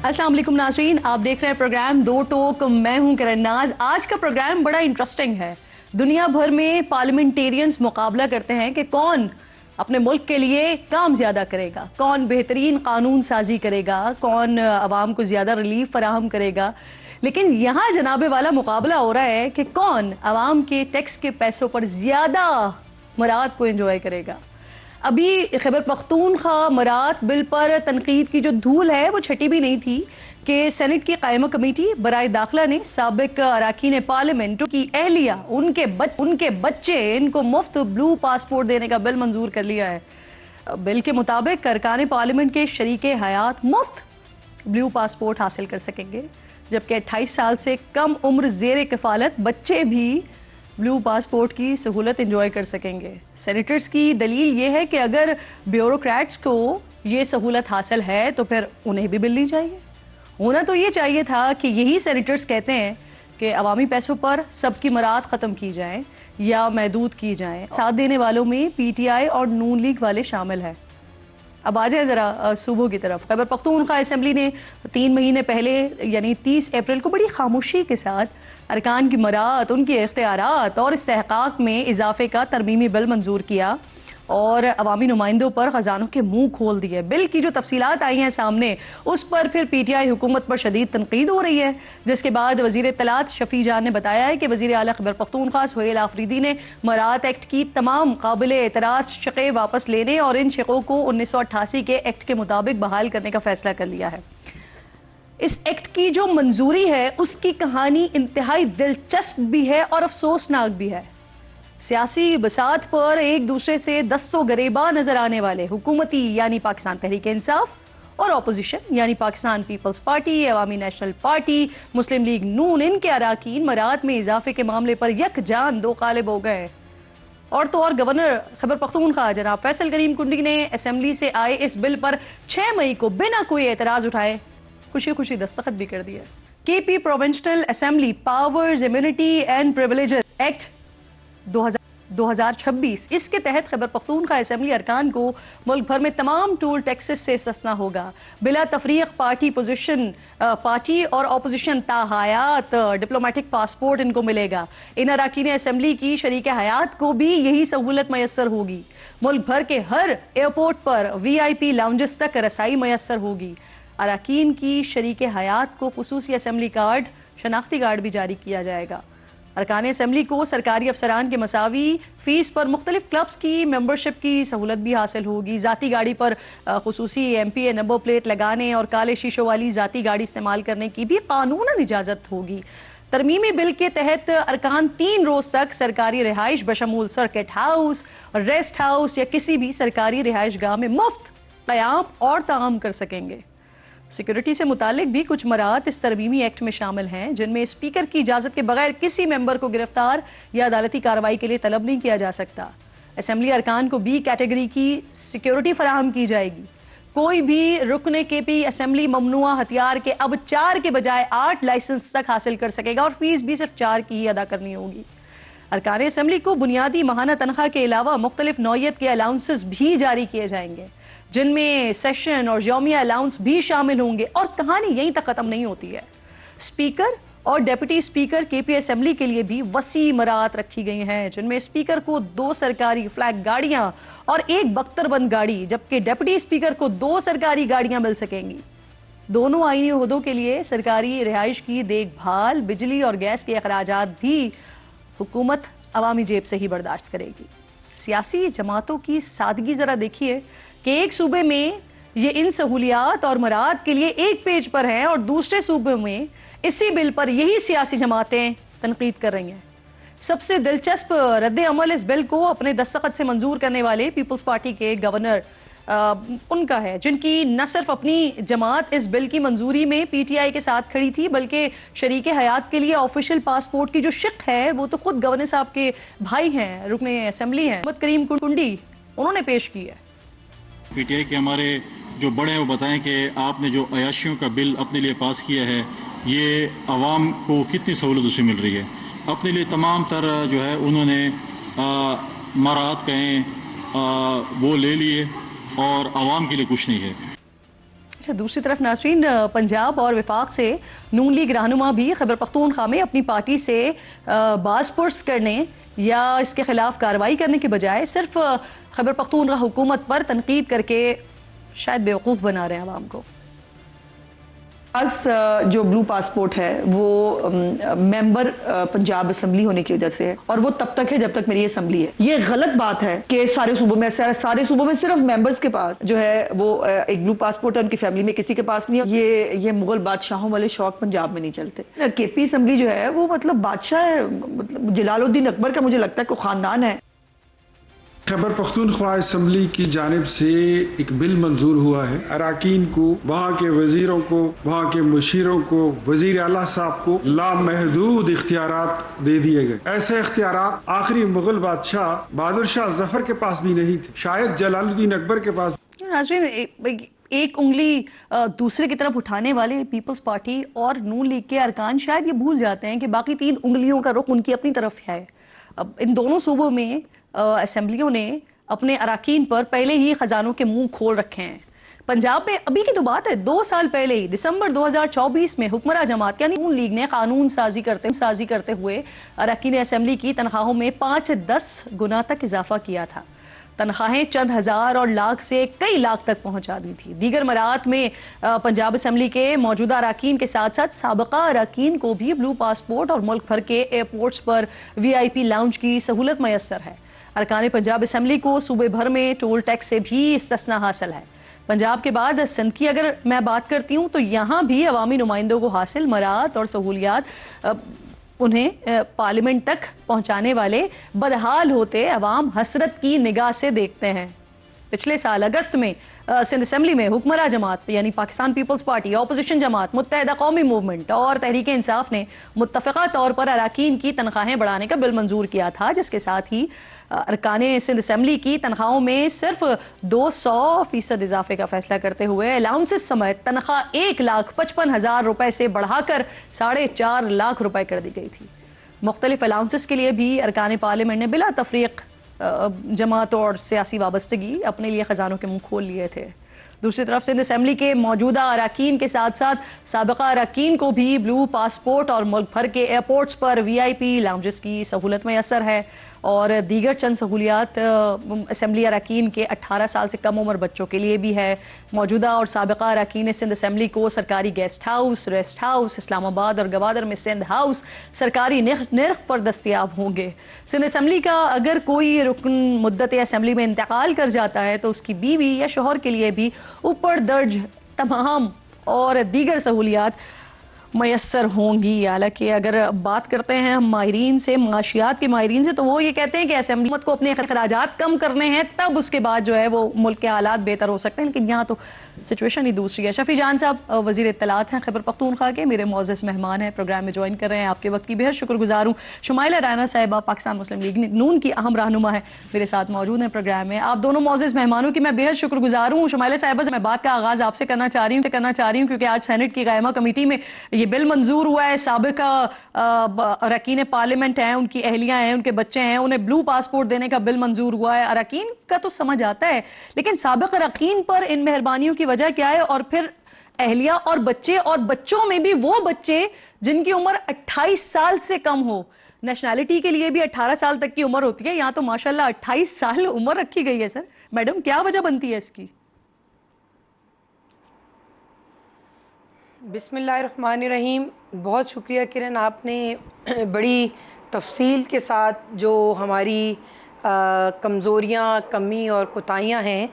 अस्सलाम वालेकुम नाज़रीन, आप देख रहे हैं प्रोग्राम दो टोक। मैं हूं किरण नाज। आज का प्रोग्राम बड़ा इंटरेस्टिंग है। दुनिया भर में पार्लियामेंटेरियंस मुकाबला करते हैं कि कौन अपने मुल्क के लिए काम ज़्यादा करेगा, कौन बेहतरीन कानून साजी करेगा, कौन आवाम को ज़्यादा रिलीफ फराहम करेगा। लेकिन यहाँ जनाबे वाला मुकाबला हो रहा है कि कौन आवाम के टैक्स के पैसों पर ज़्यादा मराद को एंजॉय करेगा। अभी खैबर पख्तूनख्वा मरात बिल पर तनकीद की जो धूल है वो छटी भी नहीं थी कि सेनेट की कायमा कमेटी बराए दाखिला ने साबिक अरकान पार्लियामेंट की अहलिया, उनके बच्चे, इनको मुफ्त ब्लू पासपोर्ट देने का बिल मंजूर कर लिया है। बिल के मुताबिक अरकान पार्लियामेंट के शरीके हयात मुफ्त ब्लू पासपोर्ट हासिल कर सकेंगे, जबकि 28 साल से कम उम्र ज़ेर कफालत बच्चे भी ब्लू पासपोर्ट की सहूलत एंजॉय कर सकेंगे। सेनेटर्स की दलील ये है कि अगर ब्यूरोक्रेट्स को ये सहूलत हासिल है तो फिर उन्हें भी मिलनी चाहिए। होना तो ये चाहिए था कि यही सेनेटर्स कहते हैं कि अवामी पैसों पर सबकी मराद ख़त्म की जाए या महदूद की जाए। साथ देने वालों में PTI और नून लीग वाले शामिल हैं। अब आ जाए ज़रा सूबों की तरफ। खैबर पख्तूनख्वा असेंबली ने 3 महीने पहले यानी 30 अप्रैल को बड़ी खामोशी के साथ अरकान की मरात, उनके इख्तियारात और इस्तेहकाक में इजाफे का तरमीमी बिल मंजूर किया और अवामी नुमाइंदों पर ख़जानों के मुंह खोल दिए। बिल की जो तफसीलात आई हैं सामने, उस पर फिर PTI हुकूमत पर शदीद तनकीद हो रही है, जिसके बाद वज़ीर इत्तलात शफी जान ने बताया है कि वज़ीर आला खैबर पख्तूनख्वा सुहेल आफरीदी ने मरात एक्ट की तमाम काबिल एतराज़ शक़े वापस लेने और इन शक़ों को 1988 के एक्ट के मुताबिक बहाल करने का फैसला कर लिया है। इस एक्ट की जो मंजूरी है उसकी कहानी इंतहाई दिलचस्प भी है और अफसोसनाक भी है। सियासी बसात पर एक दूसरे से दस्तों गरेबा नजर आने वाले हुकूमती यानी पाकिस्तान तहरीक इंसाफ और अपोजिशन यानी पाकिस्तान पीपल्स पार्टी, अवामी नेशनल पार्टी, मुस्लिम लीग नून, इनके अराकीन मरात में इजाफे के मामले पर यकजान दो कालिब हो गए। और तो और गवर्नर खैबर पख्तूनख्वा जनाब फैसल करीम कुंडी ने असेंबली से आए इस बिल पर 6 मई को बिना कोई एतराज उठाए खुशी खुशी दस्तखत भी कर दिया। KP provincial assembly powers, immunity and privileges act 2026, इसके तहत खैबर पख्तूनख्वा असेंबली अरकान को मुल्क भर में तमाम टूल टैक्सेस से सस्ना होगा। बिला तफरीक पार्टी और अपोजिशन ताहयात डिप्लोमेटिक पासपोर्ट इनको मिलेगा। इन अरकान असेंबली की शरीक हयात को भी यही सहूलत मैसर होगी। मुल्क भर के हर एयरपोर्ट पर VIP लाउंजेस तक रसाई मैसर होगी। अरकान की शरीक हयात को खुसूसी असेंबली कार्ड, शनाख्ती कार्ड भी जारी किया जाएगा। अरकान असेंबली को सरकारी अफसरान के मसावी फीस पर मुख्तलिफ क्लब्स की मेंबरशिप की सहूलत भी हासिल होगी। ज़ाती गाड़ी पर खुसूसी MPA नंबर प्लेट लगाने और काले शीशों वाली ज़ाती गाड़ी इस्तेमाल करने की भी कानूनन इजाज़त होगी। तरमीमी बिल के तहत अरकान 3 रोज़ तक सरकारी रिहाइश बशमूल सर्किट हाउस, रेस्ट हाउस या किसी भी सरकारी रिहाइश गाह में मुफ्त क़याम और ताम कर सकेंगे। सिक्योरिटी से मुतालिक भी कुछ मरात इस तरमीमी एक्ट में शामिल हैं, जिनमें स्पीकर की इजाज़त के बगैर किसी मेंबर को गिरफ्तार या अदालती कार्रवाई के लिए तलब नहीं किया जा सकता। असेंबली अरकान को B कैटेगरी की सिक्योरिटी फराहम की जाएगी। कोई भी रुकने KP असेंबली ममनुआ हथियार के अब 4 के बजाय 8 लाइसेंस तक हासिल कर सकेगा और फीस भी सिर्फ 4 की ही अदा करनी होगी। अरकान असेंबली को बुनियादी माहाना तनख्वाह के अलावा मुख्तलिफ नौयत के अलाउंसेस भी जारी किए जाएंगे, जिनमें सेशन और यौमिया अलाउंस भी शामिल होंगे। और कहानी यहीं तक ख़त्म नहीं होती है। स्पीकर और डेप्यूटी स्पीकर KP असेंबली के लिए भी वसी मरात रखी गई हैं, जिनमें स्पीकर को 2 सरकारी फ्लैग गाड़ियां और 1 बख्तरबंद गाड़ी, जबकि डेप्यूटी स्पीकर को 2 सरकारी गाड़ियां मिल सकेंगी। दोनों आईनी ओहदों के लिए सरकारी रिहाइश की देखभाल, बिजली और गैस के अखराजात भी हुकूमत अवामी जेब से ही बर्दाश्त करेगी। सियासी जमातों की सादगी ज़रा देखिए कि एक सूबे में ये इन सहूलियात और मराद के लिए एक पेज पर हैं और दूसरे सूबे में इसी बिल पर यही सियासी जमातें तनकीद कर रही हैं। सबसे दिलचस्प रद्द अमल इस बिल को अपने दस्तखत से मंजूर करने वाले पीपल्स पार्टी के गवर्नर उनका है, जिनकी न सिर्फ अपनी जमात इस बिल की मंजूरी में PTI के साथ खड़ी थी, बल्कि शरीक हयात के लिए ऑफिशियल पासपोर्ट की जो शिक है वो तो खुद गवर्नर साहब के भाई हैं, रुकने असेंबली हैं, मोहम्मद करीम कुंडी, उन्होंने पेश की है। PTI के हमारे जो बड़े हैं वो बताएं कि आपने जो अयाशियों का बिल अपने लिए पास किया है, ये आवाम को कितनी सहूलत उससे मिल रही है। अपने लिए तमाम तरह जो है उन्होंने मराहत कहें वो ले लिए और आवाम के लिए कुछ नहीं है। अच्छा, दूसरी तरफ नाज़रीन, पंजाब और वफाक से नून लीग रहनुमा भी खैबर पख्तूनख्वा में अपनी पार्टी से बाज़पुर्स करने या इसके खिलाफ कार्रवाई करने के बजाय सिर्फ खैबर पख्तूनख्वा हुकूमत पर तनकीद करके शायद बेवकूफ़ बना रहे हैं आवाम को। पास जो ब्लू पासपोर्ट है वो मेंबर पंजाब असेंबली होने की वजह से है, और वो तब तक है जब तक मेरी असेंबली है। ये गलत बात है कि सारे सूबों में सिर्फ मेंबर्स के पास जो है वो एक ब्लू पासपोर्ट है, उनकी फैमिली में किसी के पास नहीं है। ये मुगल बादशाहों वाले शौक पंजाब में नहीं चलते। केपी असेंबली जो है वो मतलब बादशाह है, मतलब जलालुद्दीन अकबर का मुझे लगता है कोई खानदान है। खैबर पख्तूनख्वा असम्बली की जानिब से एक बिल मंजूर हुआ है। अराकीन को, वहाँ के वजीरों को, वहाँ के मुशीरों को, वजीर आला साहब को लामहदूद इख्तियारात दे दिए गए। ऐसे इख्तियारात आखिरी मुगल बादशाह बहादुर शाह जफर के पास भी नहीं थे, शायद जलालुद्दीन अकबर के पास। एक उंगली दूसरे की तरफ उठाने वाले पीपल्स पार्टी और नून लीग के अरकान शायद ये भूल जाते हैं कि बाकी 3 उंगलियों का रुख उनकी अपनी तरफ है। अब इन दोनों सूबों में असेंबलियों ने अपने अराकीन पर पहले ही खजानों के मुंह खोल रखे हैं। पंजाब में अभी की तो बात है, 2 साल पहले ही दिसंबर 2024 में हुक्मरान जमात यानी नून लीग ने कानून साजी करते हुए अराकीन असेंबली की तनख्वाहों में 5-10 गुना तक इजाफा किया था। तनख्वाहें चंद हज़ार और लाख से कई लाख तक पहुंचा दी थी। दीगर मराहत में पंजाब असेंबली के मौजूदा अराकीन के साथ साथ साबका अराकीन को भी ब्लू पासपोर्ट और मुल्क भर के एयरपोर्ट्स पर VIP लाउंज की सहूलत मैसर है। अरकान पंजाब असेंबली को सूबे भर में टोल टैक्स से भी इस्तिस्ना हासिल है। पंजाब के बाद सिंध की अगर मैं बात करती हूँ तो यहाँ भी अवामी नुमाइंदों को हासिल मराहत और सहूलियात उन्हें पार्लियामेंट तक पहुँचाने वाले बदहाल होते अवाम हसरत की निगाह से देखते हैं। पिछले साल अगस्त में सिंध असेंबली में हुक्मरान जमात यानी पाकिस्तान पीपल्स पार्टी, ऑपोजिशन जमात, मुत्तहिदा कौमी मूवमेंट और तहरीक इंसाफ ने मुत्तफ़िक़ा तौर पर अराकीन की तनख्वाहें बढ़ाने का बिल मंजूर किया था, जिसके साथ ही अरकान सिंध असेंबली की तनख्वाहों में सिर्फ 200% इजाफे का फैसला करते हुए अलाउंसेस समेत तनख्वाह 1,55,000 रुपए से बढ़ाकर 4.5 लाख रुपए कर दी गई थी। मुख्तलिफ अलाउंसेस के लिए भी अरकान पार्लियामेंट ने बिला तफरीक जमात और सियासी वाबस्तगी अपने लिए ख़जानों के मुंह खोल लिए थे। दूसरी तरफ सिंध असेंबली के मौजूदा अराकीन के साथ साथ साबिका अराकीन को भी ब्लू पासपोर्ट और मुल्क भर के एयरपोर्ट्स पर VIP लाउंजेस की सहूलत मैसर है और दीगर चंद सहूलियात असेंबली अराकीन के 18 साल से कम उम्र बच्चों के लिए भी है। मौजूदा और साबिका अराकीन सिंध असेंबली को सरकारी guest house, rest house, Islamabad और गवादर में सिंध हाउस सरकारी निर्ख पर दस्तियाब होंगे। सिंध असेंबली का अगर कोई रुकन मुद्दत असेंबली में इंतकाल कर जाता है तो उसकी बीवी या शोहर के लिए भी ऊपर दर्ज तमाम और दीगर सहूलियात मैसर होंगी। हालांकि अगर बात करते हैं हम माहिरीन से, माशियात के माहिरीन से, तो वो ये कहते हैं कि असेंबली को अपने अखराजात कम करने हैं, तब उसके बाद जो है वो मुल्क के हालात बेहतर हो सकते हैं। लेकिन यहाँ तो सिचुएशन ही दूसरी है। शफी जान साहब वज़ीर इत्तलात हैं खैबर पख्तूनख्वा के, मेरे मोअज़्ज़ज़ मेहमान हैं, प्रोग्राम में ज्वाइन कर रहे हैं। आपके वक्त की बेहद शुक्रगुजार हूँ। शुमाइला राना साहिबा पाकिस्तान मुस्लिम लीग नून की अहम रहनुमा है, मेरे साथ मौजूद हैं प्रोग्राम में। आप दोनों मोअज़्ज़ज़ मेहमानों की मैं बेहद शुक्रगुजार हूँ। शुमाइला साहिबा से मैं बात का आगाज़ आपसे करना चाह रही हूँ क्योंकि आज सेनेट की कायमा कमेटी में ये बिल मंजूर हुआ है। साबिका अरकान पार्लियामेंट हैं, उनकी अहलियां हैं, उनके बच्चे हैं, उन्हें ब्लू पासपोर्ट देने का बिल मंजूर हुआ है। अरकान का तो समझ आता है, लेकिन साबिका अरकान पर इन मेहरबानियों की वजह क्या है? और फिर अहलिया और बच्चे, और बच्चों में भी वो बच्चे जिनकी उम्र 28 साल से कम हो। नेशनैलिटी के लिए भी 18 साल तक की उम्र होती है, यहाँ तो माशाल्लाह 28 साल उम्र रखी गई है। सर मैडम, क्या वजह बनती है इसकी? बिस्मिल्लाहिर्रहमानिर्रहीम। बहुत शुक्रिया किरण, आपने बड़ी तफसील के साथ जो हमारी कमज़ोरियाँ, कमी और कोताहियाँ हैं,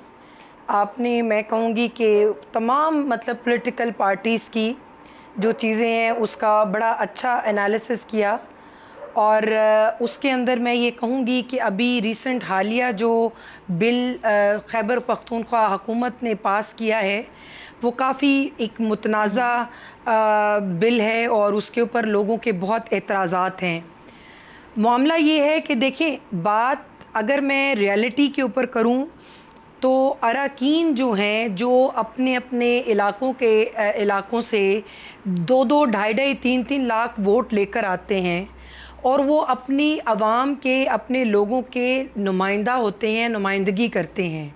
आपने, मैं कहूँगी कि तमाम मतलब पॉलिटिकल पार्टीज़ की जो चीज़ें हैं उसका बड़ा अच्छा एनालिसिस किया। और उसके अंदर मैं ये कहूँगी कि अभी रिसेंट हालिया जो बिल खैबर पख्तूनख्वा हुकूमत ने पास किया है वो काफ़ी एक मुतनाज़ा बिल है और उसके ऊपर लोगों के बहुत एतराज़ात हैं। मामला ये है कि देखें, बात अगर मैं रियलिटी के ऊपर करूं तो अरकान जो हैं, जो अपने अपने इलाकों से 2-2, 2.5, 3-3 लाख वोट लेकर आते हैं और वो अपनी आवाम के, अपने लोगों के नुमाइंदा होते हैं, नुमाइंदगी करते हैं।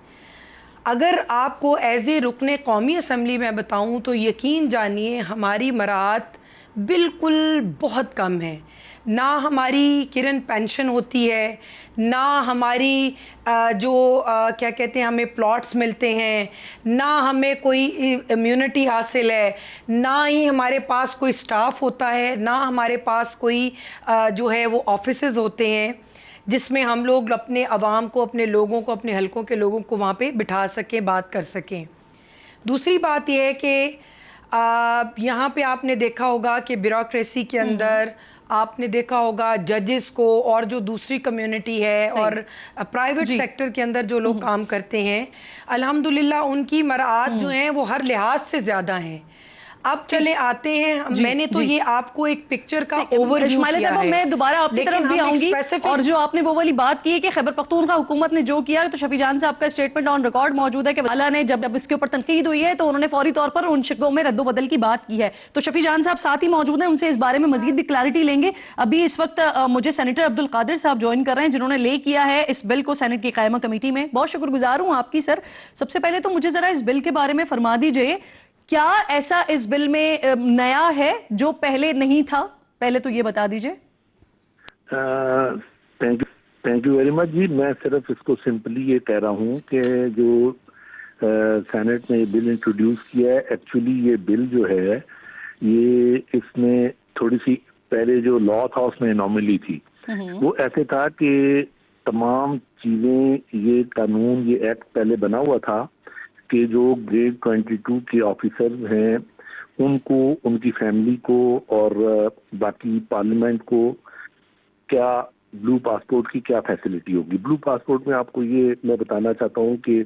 अगर आपको एज ए रुकने कौमी असम्बली में बताऊं तो यकीन जानिए हमारी मराहत बिल्कुल बहुत कम है। ना हमारी किरण पेंशन होती है, ना हमारी क्या कहते हैं हमें प्लॉट्स मिलते हैं, ना हमें कोई इम्यूनिटी हासिल है, ना ही हमारे पास कोई स्टाफ होता है, ना हमारे पास कोई जो है वो ऑफिसेज होते हैं जिसमें हम लोग अपने अवाम को, अपने लोगों को, अपने हलकों के लोगों को वहाँ पे बिठा सकें, बात कर सकें। दूसरी बात यह है कि यहाँ पे आपने देखा होगा कि ब्यूरोक्रेसी के अंदर आपने देखा होगा जजेस को और जो दूसरी कम्युनिटी है और प्राइवेट सेक्टर के अंदर जो लोग काम करते हैं, अल्हम्दुलिल्लाह उनकी मराआत जो हैं वो हर लिहाज से ज़्यादा हैं। अब चले आते हैं, मैंने तो ये आपको एक पिक्चर का ओवरव्यू किया है। मैं दोबारा आपकी तरफ भी आऊंगी और जो आपने वो वाली बात की है कि खैबर पख्तूनख्वा हुकूमत ने जो किया, तो शफी जान साहब का स्टेटमेंट ऑन रिकॉर्ड मौजूद है कि वाला ने जब इसके ऊपर तनकीद हुई है तो उन्होंने फौरी तौर पर उन शिकों में रद्दोबदल की बात की है। तो शफी जान साहब साथ ही मौजूद हैं, उनसे इस बारे में मजीद भी क्लैरिटी लेंगे। अभी इस वक्त मुझे सेनेटर अब्दुल कादिर साहब ज्वाइन कर रहे हैं जिन्होंने ले किया है इस बिल को सेनेट की कायमा कमेटी में। बहुत शुक्रगुजार हूँ आपकी सर। सबसे पहले तो मुझे जरा इस बिल के बारे में फरमा दीजिए, क्या ऐसा इस बिल में नया है जो पहले नहीं था? पहले तो ये बता दीजिए। थैंक यू वेरी मच जी। मैं सिर्फ इसको सिंपली ये कह रहा हूँ कि जो सेनेट ने ये बिल इंट्रोड्यूस किया है, एक्चुअली ये बिल जो है ये इसमें थोड़ी सी पहले जो लॉ था उसमें एनॉमली थी। वो ऐसे था कि तमाम चीजें, ये कानून, ये एक्ट पहले बना हुआ था कि जो ग्रेड 22 के ऑफिसर्स हैं उनको, उनकी फैमिली को और बाकी पार्लियामेंट को क्या ब्लू पासपोर्ट की क्या फैसिलिटी होगी। ब्लू पासपोर्ट में आपको ये मैं बताना चाहता हूँ कि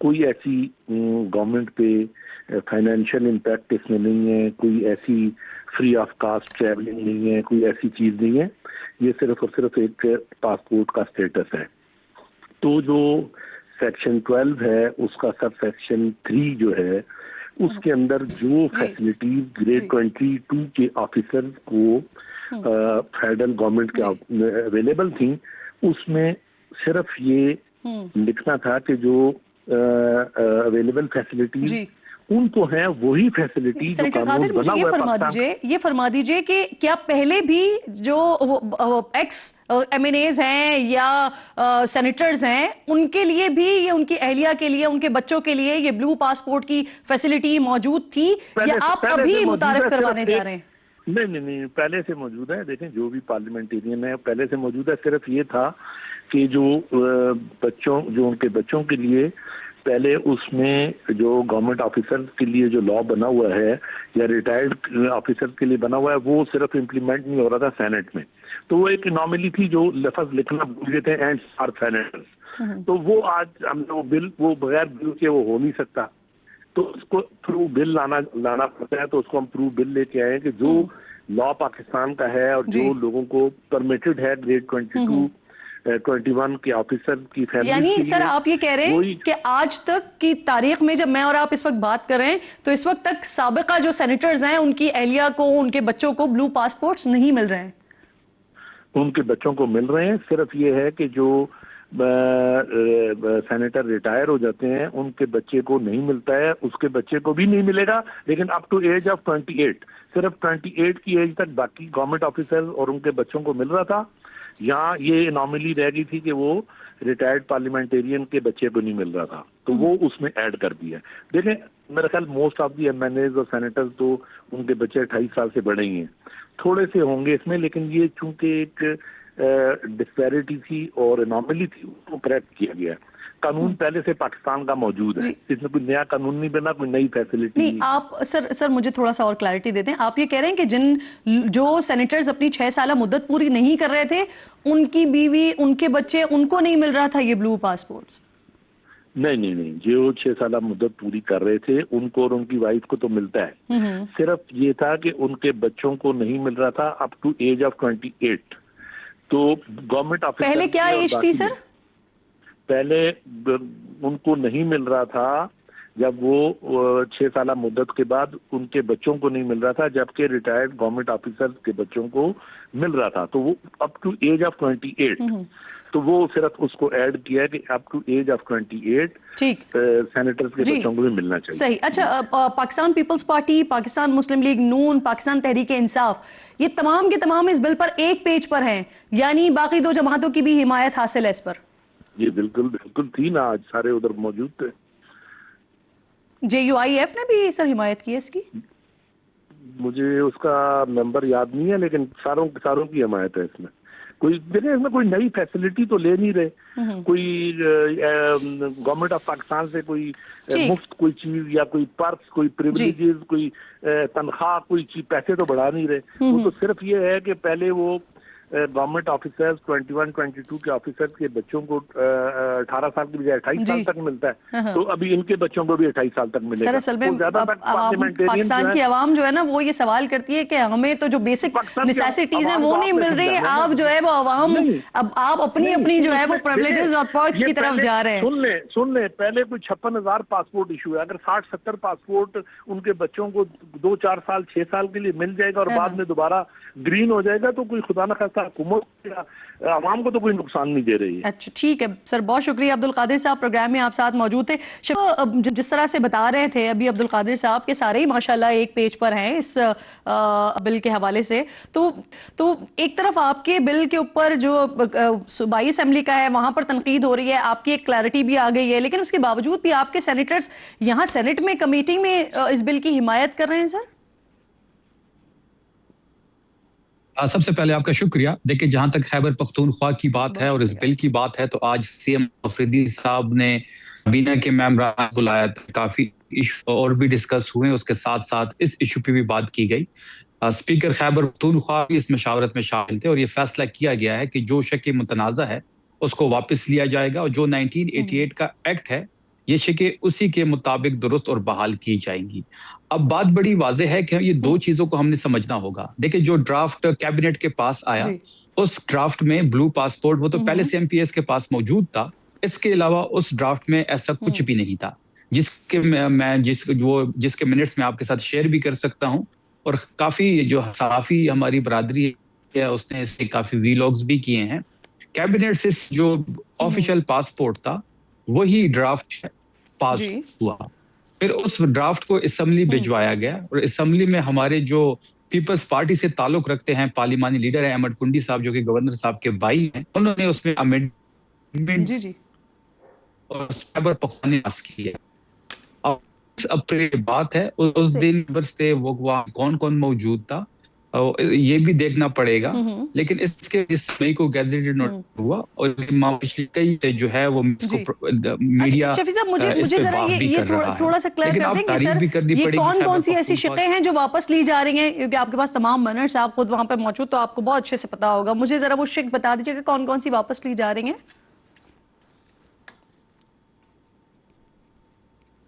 कोई ऐसी गवर्नमेंट पे फाइनेंशियल इम्पैक्ट इसमें नहीं है, कोई ऐसी फ्री ऑफ कास्ट ट्रैवलिंग नहीं है, कोई ऐसी चीज नहीं है। ये सिर्फ और सिर्फ एक पासपोर्ट का स्टेटस है। तो जो सेक्शन 12 है उसका सब सेक्शन 3 जो है उसके अंदर जो फैसिलिटीज ग्रेड 22 के ऑफिसर्स को फेडरल गवर्नमेंट के अवेलेबल थी, उसमें सिर्फ ये लिखना था कि जो अवेलेबल फैसिलिटीज उनको है वही फैसिलिटी जो कानून बना हुआ है। ये फरमा दीजिए कि क्या पहले भी जो एक्स एमएनएज हैं या सेनेटर्स हैं उनके लिए भी, ये उनकी अहलिया के लिए, उनके बच्चों के लिए ये ब्लू पासपोर्ट की फैसिलिटी मौजूद थी या आप अभी मुतारिफ करवाने जा रहे हैं? नहीं, पहले से मौजूद है। देखें, जो भी पार्लियामेंटेरियन है पहले से मौजूद है। सिर्फ ये था कि जो उनके बच्चों के लिए पहले उसमें जो गवर्नमेंट ऑफिसर्स के लिए जो लॉ बना हुआ है या रिटायर्ड ऑफिसर्स के लिए बना हुआ है वो सिर्फ इम्प्लीमेंट नहीं हो रहा था सेनेट में। तो वो एक एनॉमली थी, जो लफ्ज लिखना भूल गए थे, एंड आर सेनेटर्स। तो वो आज हमने वो बिल, वो बगैर बिल के वो हो नहीं सकता, तो उसको थ्रू बिल लाना पड़ता है। तो उसको हम थ्रू बिल लेके आए कि जो लॉ पाकिस्तान का है और जो लोगों को परमिटेड है ग्रेड 22 21 के ऑफिसर की फैमिली। यानी सर आप ये कह रहे हैं कि आज तक की तारीख में जब मैं और आप इस वक्त बात कर रहे हैं तो इस वक्त तक साबिका जो सेनेटर्स हैं उनकी अहलिया को, उनके बच्चों को ब्लू पासपोर्ट्स नहीं मिल रहे हैं? उनके बच्चों को मिल रहे हैं। सिर्फ ये है कि जो सेनेटर रिटायर हो जाते हैं उनके बच्चे को नहीं मिलता है, उसके बच्चे को भी नहीं मिलेगा, लेकिन अप टू एज ऑफ 28, सिर्फ 28 की एज तक बाकी गवर्नमेंट ऑफिसर और उनके बच्चों को मिल रहा था। यहाँ ये एनॉमली रह गई थी कि वो रिटायर्ड पार्लियामेंटेरियन के बच्चे को नहीं मिल रहा था, तो वो उसमें ऐड कर दिया। देखें, मेरा ख्याल मोस्ट ऑफ दी एमएनएज और सेनेटर्स तो उनके बच्चे 28 साल से बड़े ही हैं, थोड़े से होंगे इसमें, लेकिन ये चूंकि एक डिस्पैरिटी थी और एनॉमली थी, उसको करेक्ट किया गया। कानून पहले से पाकिस्तान का मौजूद है, इसमें कोई नया कानून नहीं बना, कोई नई फैसिलिटी नहीं। आप सर मुझे थोड़ा सा और क्लैरिटी देते हैं। आप ये कह रहे हैं कि जो सेनेटर्स अपनी 6 साल मुद्दत पूरी नहीं कर रहे थे, उनकी बीवी, उनके बच्चे, उनको नहीं मिल रहा था ये ब्लू पासपोर्ट्स? नहीं, जो 6 साल मुद्दत पूरी कर रहे थे उनको और उनकी वाइफ को तो मिलता है। सिर्फ ये था कि उनके बच्चों को नहीं मिल रहा था अप टू एज ऑफ 28। तो गवर्नमेंट ऑफिसर पहले क्या एज थी सर? पहले उनको नहीं मिल रहा था जब वो 6 साल मुद्दत के बाद उनके बच्चों को नहीं मिल रहा था, जबकि रिटायर्ड गवर्नमेंट ऑफिसर के बच्चों को मिल रहा था। तो वो अप टू एज ऑफ 28। तो वो सिर्फ उसको ऐड किया है कि अप टू एज ऑफ 28 ठीक सेनेटर्स के जी। बच्चों को भी मिलना चाहिए। सही। अच्छा, पाकिस्तान पीपल्स पार्टी, पाकिस्तान मुस्लिम लीग नून, पाकिस्तान तहरीक इंसाफ, ये तमाम के तमाम इस बिल पर एक पेज पर हैं, यानी बाकी दो जमातों की भी हिमायत हासिल है इस पर? जी बिल्कुल बिल्कुल थी ना, आज सारे उधर मौजूद थे। JUIF ने भी सर हिमायत की है इसकी? मुझे उसका मेंबर याद नहीं है, लेकिन सारों की हिमायत है इसमें। कोई देखिए, इसमें कोई नई फैसिलिटी तो ले नहीं रहे, कोई गवर्नमेंट ऑफ पाकिस्तान से कोई मुफ्त कोई चीज या कोई पर्स, कोई प्रिविलेजेस, कोई तनख्वाह, कोई चीज, पैसे तो बढ़ा नहीं रहे। वो तो सिर्फ ये है कि पहले वो गवर्नमेंट ऑफिसर्स 21-22 के ऑफिसर्स के बच्चों को 18 साल की बजाय 28 साल तक मिलता है, तो अभी इनके बच्चों को भी 28 साल तक मिलेगा। सर असल में तो ज्यादातर पाकिस्तान की आवाम जो है ना, वो ये सवाल करती है कि हमें तो जो बेसिक नेसेसिटीज हैं वो नहीं मिल रही है, आप जो है वो आवाम, अब आप अपनी अपनी जो है वो प्रिविलेजेस और पर्क्स की तरफ जा रहे हैं। सुन ले, पहले कोई 56,000 पासपोर्ट इशू है, अगर 60-70 पासपोर्ट उनके बच्चों को 2-4 साल 6 साल के लिए मिल जाएगा और बाद में दोबारा ग्रीन हो जाएगा, तो कोई खुदा न खास्ता हुकूमत आवाम को तो कोई नुकसान नहीं दे रही है। अच्छा ठीक है सर, बहुत शुक्रिया। अब्दुल कादिर साहब प्रोग्राम में आप साथ मौजूद थे। जिस तरह से बता रहे थे अभी अब्दुल कादिर साहब के सारे ही माशाल्लाह एक पेज पर हैं इस बिल के हवाले से, तो एक तरफ आपके बिल के ऊपर जो सूबाई असेंबली का है वहां पर तनकीद हो रही है, आपकी एक क्लैरिटी भी आ गई है, लेकिन उसके बावजूद भी आपके सेनेटर्स यहाँ सेनेट में कमेटी में इस बिल की हिमायत कर रहे हैं सर? सबसे पहले आपका शुक्रिया। देखिए, जहां तक खैबर पख्तूनख्वा की बात है और इस बिल की बात है, तो आज सीएम अफरीदी साहब ने बीना के मेंबरान बुलाया था, काफी इशू और भी डिस्कस हुए, उसके साथ साथ इस इशू पे भी बात की गई। स्पीकर खैबर पख्तूनख्वा भी इस मशावरत में शामिल थे और ये फैसला किया गया है कि जो शक मुतनाज़ा है उसको वापस लिया जाएगा और जो 1988 का एक्ट है ये शिके उसी के मुताबिक दुरुस्त और बहाल की जाएंगी। अब बात बड़ी वाज़ेह है कि ये दो चीजों को हमने समझना होगा। देखिए, जो ड्राफ्ट कैबिनेट के पास आया, उस ड्राफ्ट में ब्लू पासपोर्ट वो तो पहले से MPS के पास मौजूद था, इसके अलावा उस ड्राफ्ट में ऐसा कुछ भी नहीं था, जिसके मिनट्स में आपके साथ शेयर भी कर सकता हूं। और काफी जो सहाफी हमारी बरादरी है उसने इसके काफी वीलॉग्स भी किए हैं। कैबिनेट से जो ऑफिशियल पासपोर्ट था वही ड्राफ्ट पास हुआ, फिर उस ड्राफ्ट को असेंबली भिजवाया गया और असेंबली में हमारे जो पीपल्स पार्टी से ताल्लुक रखते हैं पार्लिमानी लीडर है अहमद कुंडी साहब, जो कि गवर्नर साहब के भाई हैं, उन्होंने उसमें अमेंडमेंट और खैबर पख्तूनख्वा पास किया। अब 20 अप्रैल की बात है, उस दिन से वो वहाँ कौन कौन मौजूद था ये भी देखना पड़ेगा, लेकिन इसके इस मई को गैजेटेड नोट हुआ और पिछले कई जो है वो मीडिया शफी साहब, मुझे जरा ये थोड़ा सा क्लियर कर देंगे सर, ये कौन सी ऐसी शिकें हैं जो वापस ली जा रही हैं? क्योंकि आपके पास तमाम मिनट्स, आप खुद वहां पर मौजूद, तो आपको बहुत अच्छे से पता होगा। मुझे जरा वो शिक बता दीजिए कि कौन सी वापस ली जा रही हैं।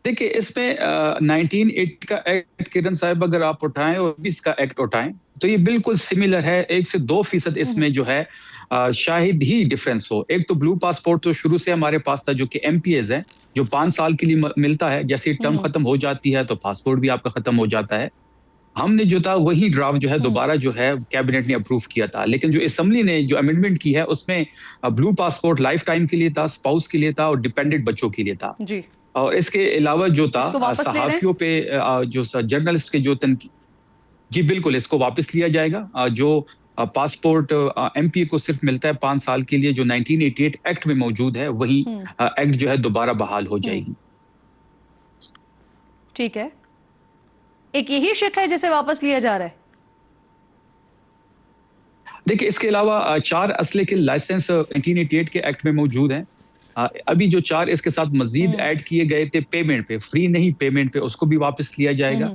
देखिए, इसमें 1980 का एक्ट किरण साहब अगर आप उठाएं और 20 का एक्ट उठाएं तो ये बिल्कुल सिमिलर है। 1 से 2% इसमें जो है शायद ही डिफरेंस हो। एक तो ब्लू पासपोर्ट तो शुरू से हमारे पास था, जो कि MPS है, जो 5 साल के लिए मिलता है, जैसे टर्म खत्म हो जाती है तो पासपोर्ट भी आपका खत्म हो जाता है। हमने जो था वही ड्राफ्ट जो है दोबारा जो है कैबिनेट ने अप्रूव किया था, लेकिन जो असेंबली ने जो अमेंडमेंट की है उसमें ब्लू पासपोर्ट लाइफ टाइम के लिए था, स्पाउस के लिए था और डिपेंडेंट बच्चों के लिए था जी। और इसके अलावा जो था सहाफियों पे जो जर्नलिस्ट के जो जी बिल्कुल इसको वापस लिया जाएगा। जो पासपोर्ट MP को सिर्फ मिलता है 5 साल के लिए, जो 1988 एक्ट में मौजूद है वही एक्ट जो है दोबारा बहाल हो जाएगी। ठीक है, एक यही शिक है जिसे वापस लिया जा रहा है। देखिए, इसके अलावा 4 असले के लाइसेंस 1988 के एक्ट में मौजूद हैं। अभी जो 4 इसके साथ मजीद ऐड किए गए थे पेमेंट पे, फ्री नहीं पेमेंट पे, उसको भी वापस लिया जाएगा।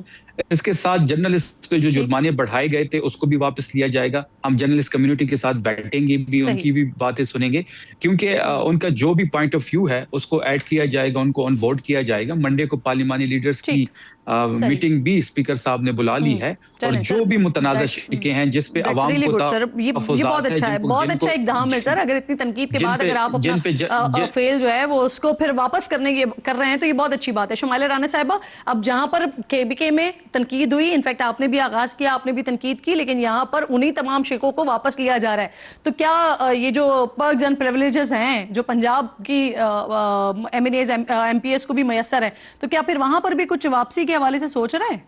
इसके साथ जर्नलिस्ट पे जो जुर्माने बढ़ाए गए थे उसको भी वापस लिया जाएगा। हम जर्नलिस्ट कम्युनिटी के साथ बैठेंगे भी, उनकी भी बातें सुनेंगे, क्योंकि उनका जो भी पॉइंट ऑफ व्यू है उसको ऐड किया जाएगा, उनको ऑन बोर्ड किया जाएगा। मंडे को पार्लिमानी लीडर्स की मीटिंग भी स्पीकर साहब ने बुला ली है, और जो भी मुतनाज़ा शिके हैं जिस पे अवाम को सर, ये बहुत अच्छा है, बहुत अच्छा इक़दाम है सर। अगर इतनी तनकीद के बाद अगर आप अपना फेल जो है वो उसको फिर वापस कर रहे हैं तो ये बहुत अच्छी बात है। शुमाइला राना साहिबा, अब जहां पर केबीके में तनकीद हुई, इनफैक्ट आपने भी आगाज किया, आपने भी तनकीद की, लेकिन यहाँ पर उन्हीं तमाम शिकों को वापस लिया जा रहा है, तो क्या ये जो पर्क्स एंड प्रिविलेजेस हैं जो पंजाब की MNAs MPs को भी मैसर है, तो क्या फिर वहां पर भी कुछ वापसी के हवाले से सोच रहे हैं?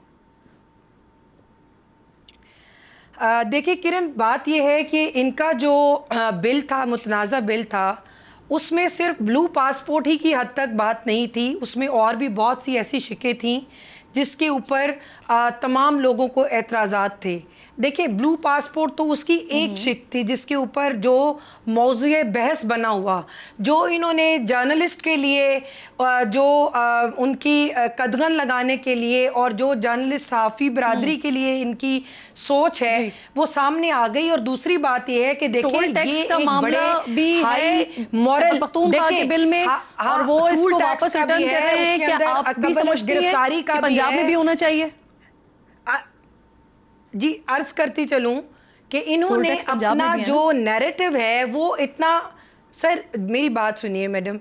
देखिए किरण, बात यह है कि इनका जो बिल था, मुतनाज़ा बिल था, उसमें सिर्फ ब्लू पासपोर्ट ही की हद तक बात नहीं थी, उसमें और भी बहुत सी ऐसी शिकें थीं जिसके ऊपर तमाम लोगों को एतराज़ात थे। देखिए, ब्लू पासपोर्ट तो उसकी एक शिक थी जिसके ऊपर जो मौज़ूए बहस बना हुआ, जो इन्होंने जर्नलिस्ट के लिए जो उनकी कदगन लगाने के लिए और जो जर्नलिस्ट सहाफ़ी बरादरी के लिए इनकी सोच है वो सामने आ गई। और दूसरी बात यह है कि देखिए ये का एक मामला भी है मॉरल पख्तूनख्वा के बिल में, और वो इसको वापस रिटर्न कर रहे हैं। क्या आप भी समझती हैं कि पंजाब में भी होना चाहिए? जी, अर्ज करती चलूं कि इन्होंने अपना जो नैरेटिव है वो इतना, सर मेरी बात सुनिए मैडम,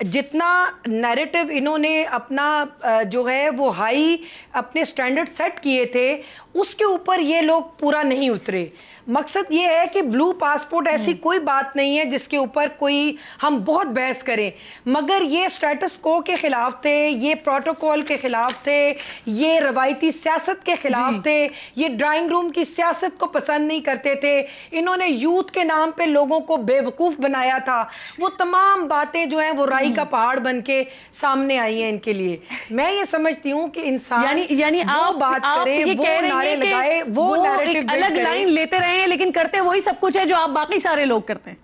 जितना नैरेटिव इन्होंने अपना जो है वो हाई अपने स्टैंडर्ड सेट किए थे, उसके ऊपर ये लोग पूरा नहीं उतरे। मकसद ये है कि ब्लू पासपोर्ट ऐसी कोई बात नहीं है जिसके ऊपर कोई हम बहुत बहस करें, मगर ये स्टेटस को के ख़िलाफ़ थे, ये प्रोटोकॉल के ख़िलाफ़ थे, ये रवायती सियासत के ख़िलाफ़ थे, ये ड्राइंग रूम की सियासत को पसंद नहीं करते थे, इन्होंने यूथ के नाम पे लोगों को बेवकूफ़ बनाया था। वो तमाम बातें जो हैं वो राई का पहाड़ बन के सामने आई हैं इनके लिए। मैं ये समझती हूँ कि इंसान यानी आप बात करे, ये कह रहे हैं कि वो एक अलग लाइन लेते रहे हैं लेकिन करते वही सब कुछ है जो आप बाकी सारे लोग करते हैं।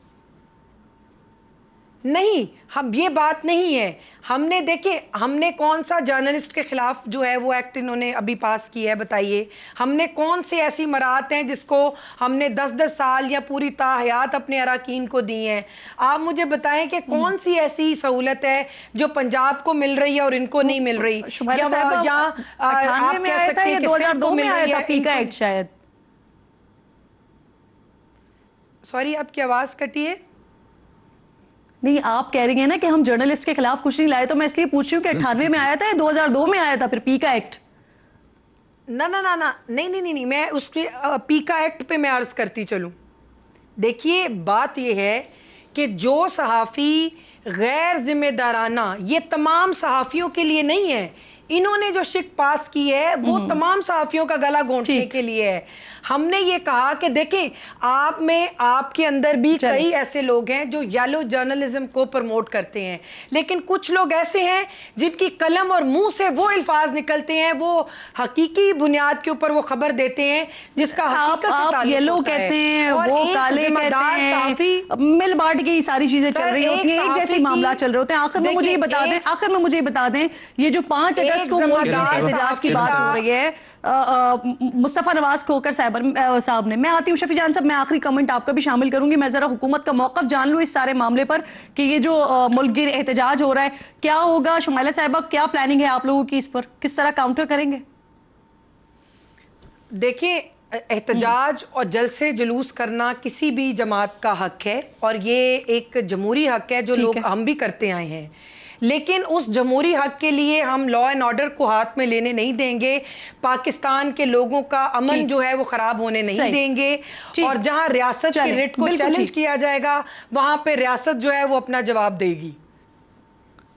नहीं, हम ये बात नहीं है। हमने देखिए, हमने कौन सा जर्नलिस्ट के खिलाफ जो है वो एक्ट इन्होंने अभी पास किया है, बताइए। हमने कौन से ऐसी मराहत हैं जिसको हमने 10-10 साल या पूरी ताहयात अपने अराकीन को दी हैं? आप मुझे बताएं कि कौन सी ऐसी सहूलत है जो पंजाब को मिल रही है और इनको नहीं मिल रही? या आप में आया था या 2002 में आया था पीका एक्ट शायद? सॉरी, आपकी आवाज कटी है। नहीं, आप कह रही हैं ना कि हम जर्नलिस्ट के खिलाफ कुछ नहीं लाए, तो मैं इसलिए पूछ रही हूँ कि 98 में आया था या 2002 में आया था फिर पीका एक्ट? ना ना ना ना, नहीं, मैं उसके पीका एक्ट पे मैं अर्ज करती चलूं। देखिए, बात यह है कि जो सहाफ़ी गैर जिम्मेदाराना, ये तमाम सहाफ़ियों के लिए नहीं है, इन्होंने जो शिक पास की है वो तमाम सहाफ़ियों का गला घोंटने के लिए है। हमने ये कहा कि देखें, आप में, आपके अंदर भी कई ऐसे लोग हैं जो येलो जर्नलिज्म को प्रमोट करते हैं, लेकिन कुछ लोग ऐसे हैं जिनकी कलम और मुंह से वो अल्फाज निकलते हैं, वो हकीकी बुनियाद के ऊपर वो खबर देते हैं जिसका आप येलो कहते हैं, वो काले कहते हैं, मिल बांट की सारी चीजें चल रही होती हैं, एक जैसे मामला चल रहे होते हैं। आखिर में मुझे ये बता दें, ये जो 5 अगस्त को मुल्क के एहतजाज की बात हो रही है, मुस्तफ़ा नवाज खोकर साहब ने, मैं आती हूँ शफी जान साहब, मैं आखिरी कमेंट आपका भी शामिल करूंगी। मैं जरा हुकूमत का मौक़िफ़ जान लूँ इस सारे मामले पर कि ये जो मुल्कगिर एहतजाज हो रहा है, क्या होगा? शुमाइला साहिबा, क्या प्लानिंग है आप लोगों की इस पर? किस तरह काउंटर करेंगे? देखिए, एहतजाज और जलसे जुलूस करना किसी भी जमात का हक है और ये एक जमहूरी हक है जो लोग हम भी करते आए हैं, लेकिन उस जमहूरी हक के लिए हम लॉ एंड ऑर्डर को हाथ में लेने नहीं देंगे, पाकिस्तान के लोगों का अमन जो है वो खराब होने नहीं देंगे, और जहां रियासत की रिट को चैलेंज किया जाएगा वहां पे रियासत जो है वो अपना जवाब देगी।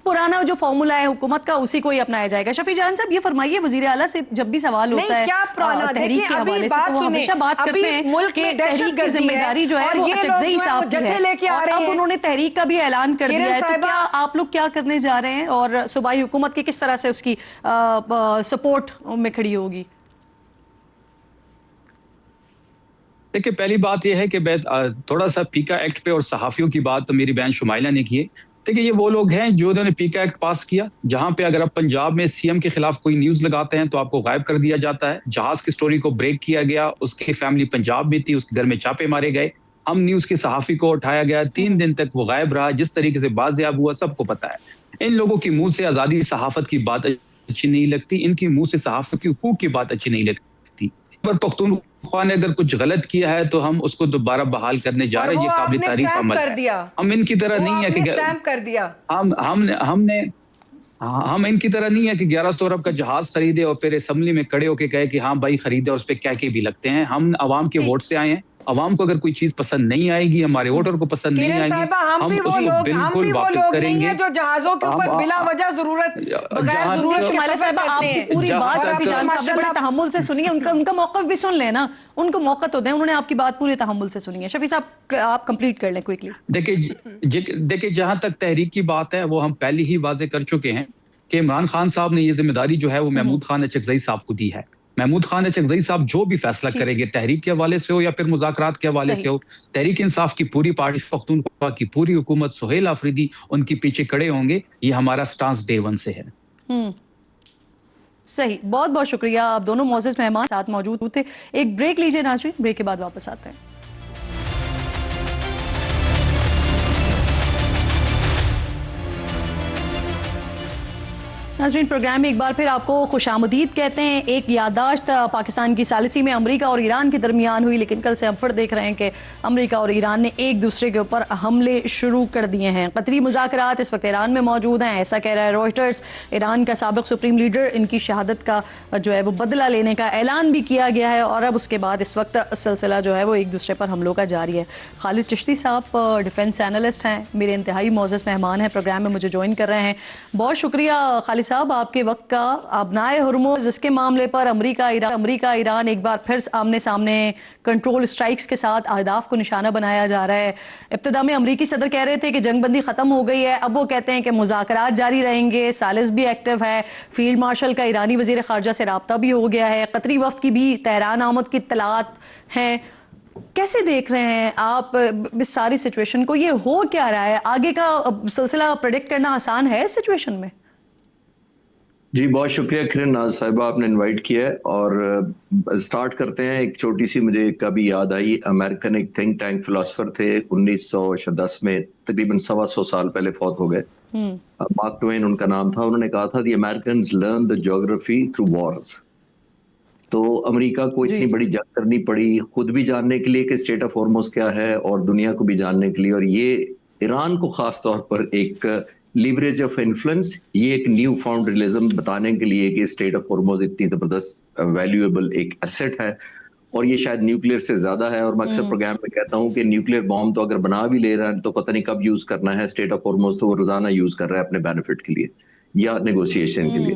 पुराना जो फॉर्मूला है हुकूमत का उसी को ही अपनाया जाएगा। शफी जान साहब, ये फरमाइए, वज़ीर आला से जब भी सवाल होता है तहरीक के हवाले से, तो वो हमेशा बात करते हैं कि तहरीक की जिम्मेदारी जो है वो अचकज़ई साहब की है, और अब उन्होंने तहरीक का भी ऐलान कर दिया है, तो क्या आप लोग क्या करने जा रहे हैं और सूबाई हुकूमत की किस तरह से उसकी सपोर्ट में खड़ी होगी? देखिए, पहली बात यह है कि मैं थोड़ा सा पीका एक्ट पे और सहाफ़ियों की बात तो मेरी बहन शुमाइला ने की है। देखिए, ये वो लोग हैं जो उन्होंने पीका एक्ट पास किया, जहां पे अगर आप पंजाब में सीएम के खिलाफ कोई न्यूज लगाते हैं तो आपको गायब कर दिया जाता है। जहाज की स्टोरी को ब्रेक किया गया, उसकी फैमिली पंजाब में थी, उसके घर में छापे मारे गए, हम न्यूज के सहाफ़ी को उठाया गया, 3 दिन तक वो गायब रहा, जिस तरीके से बाजियाब हुआ सबको पता है। इन लोगों की मुंह से आज़ादी सहाफत की बात अच्छी नहीं लगती, इनकी मुंह से सहाफ़त के हुकूक की बात अच्छी नहीं लगती। पर पख्तूनख्वा ने अगर कुछ गलत किया है तो हम उसको दोबारा बहाल करने जा रहे हैं, ये काबिल तारीफ अमल है। हम इनकी तरह नहीं है कि स्टैम्प कर दिया। हम इनकी तरह नहीं है कि 1100 अरब का जहाज खरीदे और फिर असेंबली में खड़े होके कहे कि हाँ भाई खरीदे और उस पर कह के भी लगते हैं। हम अवाम के वोट से आए हैं। अवाम को अगर कोई चीज पसंद नहीं आएगी, हमारे वोटर को पसंद नहीं आएगी, हम उसको बिल्कुल वापस करेंगे। जो जहाजों के ऊपर बिला वजह जरूरत शमाला साहिबा, आपकी पूरी बात शफी जान साहब ने बड़े तहम्मुल से सुनी है। उनका मौक़िफ़ भी सुन लेना, उनको मौका तो दें। उन्होंने आपकी बात पूरे तहम्मुल से सुनी है। शफी साहब, आप कंप्लीट कर लें क्विकली। देखिए जहां तक तहरीक की बात है वो हम पहले ही वाजे कर चुके हैं कि इमरान खान साहब ने ये जिम्मेदारी जो है वो महमूद खान अचकज़ई साहब को दी है। महमूद खान अचकज़ई साहब जो भी फैसला करेंगे, तहरीक के हवाले से हो या फिर मुज़ाकरात के हवाले से हो, तहरीक इंसाफ की पूरी पार्टी, पख्तूनख्वा की पूरी हुकूमत, सुहेल आफरीदी उनके पीछे खड़े होंगे। ये हमारा स्टांस डे वन से है। सही, बहुत बहुत शुक्रिया। आप दोनों मोअज़्ज़ज़ मेहमान साथ मौजूद थे। एक ब्रेक लीजिए नाज़रीन, ब्रेक के बाद वापस आते हैं। नाज़रीन, प्रोग्राम में एक बार फिर आपको खुशामदीद कहते हैं। एक याददाश्त, पाकिस्तान की सालिसी में अमेरिका और ईरान के दरमियान हुई, लेकिन कल से हम फिर देख रहे हैं कि अमेरिका और ईरान ने एक दूसरे के ऊपर हमले शुरू कर दिए हैं। कतरी मुज़ाकरात इस वक्त ईरान में मौजूद हैं, ऐसा कह रहा है रॉयटर्स। ईरान का साबिक़ सुप्रीम लीडर, इनकी शहादत का जो है वो बदला लेने का ऐलान भी किया गया है और अब उसके बाद इस वक्त सिलसिला जो है वो एक दूसरे पर हमलों का जारी है। खालिद चिश्ती साहब डिफेंस एनालिस्ट हैं, मेरे इंतहाई मोअज़्ज़ज़ मेहमान हैं, प्रोग्राम में मुझे ज्वाइन कर रहे हैं। बहुत शुक्रिया खालिद साहब आपके वक्त का। अबनाए हुर्मुज़ इसके मामले पर अमेरिका ईरान एक बार फिर आमने सामने कंट्रोल स्ट्राइक्स के साथ अहदाफ को निशाना बनाया जा रहा है। इब्तिदा में अमरीकी सदर कह रहे थे कि जंगबंदी खत्म हो गई है, अब वो कहते हैं कि मुज़ाकरात जारी रहेंगे। सालिस भी एक्टिव है, फील्ड मार्शल का ईरानी वज़ीर ख़ारजा से रब्ता भी हो गया है, कतरी वफ्द की भी तेहरान आमद की इत्तलात हैं। कैसे देख रहे हैं आप इस सारी सिचुएशन को? ये हो क्या रहा है? आगे का सिलसिला प्रेडिक्ट करना आसान है इस सिचुएशन में? जी बहुत शुक्रिया किरण नाज साहिबा, आपने इनवाइट किया है और स्टार्ट करते हैं। एक छोटी सी मुझे कभी याद आई, अमेरिकन एक थिंक टैंक फिलोसफर थे 1910 में, तकरीबन 125 साल पहले फौत हो गए। मार्क ट्वेन उनका नाम था। उन्होंने कहा था, the Americans learn the geography through Wars. तो अमेरिका को इतनी बड़ी जंग करनी पड़ी खुद भी जानने के लिए कि स्टेट ऑफ हॉर्मुज़ क्या है और दुनिया को भी जानने के लिए, और ये ईरान को खास तौर पर एक लीवरेज ऑफ इन्फ्लुएंस, ये एक न्यू फाउंड रियलिज्म बताने के लिए कि स्टेट ऑफ हॉर्मुज़ इतनी जबरदस्त वैल्यूएबल एक एसेट है और ये शायद न्यूक्लियर से ज्यादा है। और मैं अक्सर प्रोग्राम में कहता हूँ कि न्यूक्लियर बॉम्ब तो अगर बना भी ले रहा है तो पता नहीं कब यूज करना है। स्टेट ऑफ हॉर्मुज़ तो वो रोजाना यूज कर रहा है अपने बेनिफिट के लिए या नेगोशिएशन के लिए।